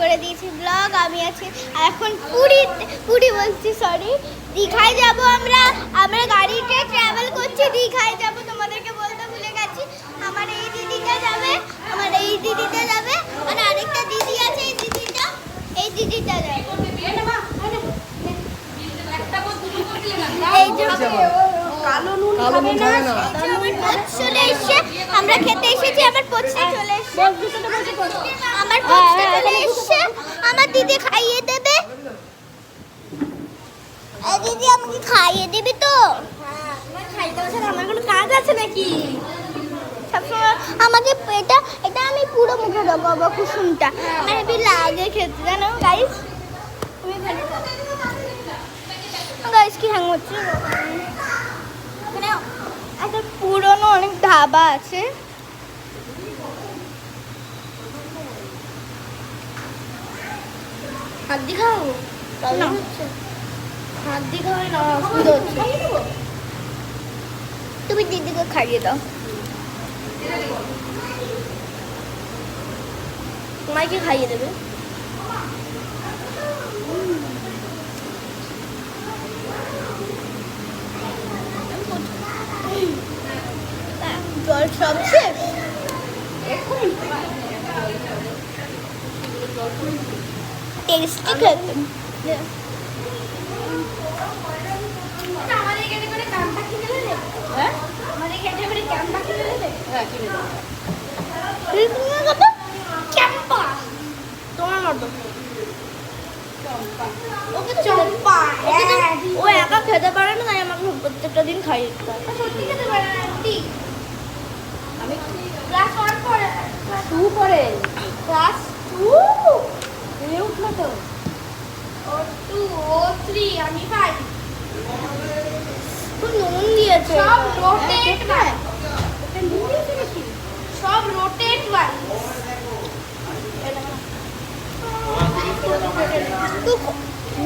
করে দিয়েছি ব্লগ। আমি আছি এখন পুরী বলছি, সরি, দীঘায় যাব। আমরা গাড়িতে ট্রাভেল করছি, দীঘায় যাব। তোমাদেরকে বলতে ভুলে গেছি, আমার এই দিদিটা যাবে, আর আরেকটা দিদি আছে, এই দিদিটা যাবে। এই যে কালো নুন খাবে না, আমার পোচ চলে এসেছে, আমরা খেতে এসেছি, আমার পোচটা চলে এসেছে, আমার পোচটা চলে এসেছে, আমার দিদি খাইয়ে দেবে। দিদি আমাকে খাইয়ে দিবি তো? আমার কোনো কাজ আছে নাকি? সবসময় আমাকে এটা আমি পুরো মুখে ঢোকাবো কুসুমটা, হেবি লাগে খেতে, জানো গাইস? গাইস কি হ্যাং হচ্ছে, একটা পুরনো অনেক ধাবা আছে, হাত দিয়ে খাও না, হাত দিয়ে খাওয়াই না, অসুবিধা হচ্ছে। তুমি দিদিকে খাইয়ে দাও। তোমাকে খাইয়ে দেবে। জল সব শেষ। টেস্টি খেতে। আমাদের এখানে করে কামটা কিনে দেবে? হ্যাঁ, আমাদের এখানে করে কামটা কিনে দেবে? হ্যাঁ, কিনে দেবে। তুমি কত চাম্পা তোমার মতো ওকে চম্পা, ও একা খেতে পারে না, তাই আমাকে প্রত্যেকটা দিন খাইয়ে দিতে হয়। সত্যি খেতে পারে না আন্টি? আমি ক্লাস 1 পড়ে, ক্লাস 2 পড়ে, ক্লাস 2 এ উঠলো তো, ও 2 ও 3 আমি 5। তো নুন দিয়েছে, সব রোটেট বাই, এটা নুন দিয়েছে নাকি? সব রোটেট বাই,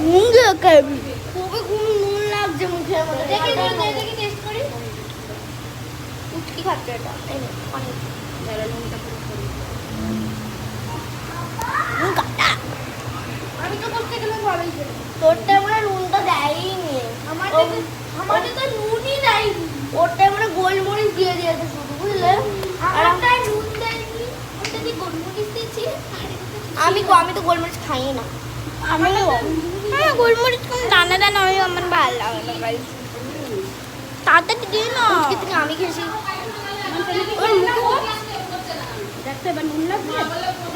নুন দিয়ে খাবি, খুবই নুন লাগছে মুখের মধ্যে। দেখি টেস্ট করি। উটকি খাচ্ছে এটা, অনেক নুন কাটা। আমি তো করতে গেলে ভালোই ছিল, তোরটা মনে নুনটা দেয়নি, আমাদের তো নুনই দেয়নি, ওরটা মানে গোলমরিচ দিয়ে দিয়েছে শুধু, বুঝলে? আর আমরা নুন দেয়নি, ওটা দিয়ে গোলমরিচ দিয়েছি। আমি তো গোলমরিচ খাই না। হ্যাঁ, গোলমরিচ কোন দানা দানা হয়, আমার ভালো লাগে না গাইস। তাড়াতাড়ি দিই না, আজকে থেকে আমি খেয়েছি। দেখতে এবার নুন লাগবে।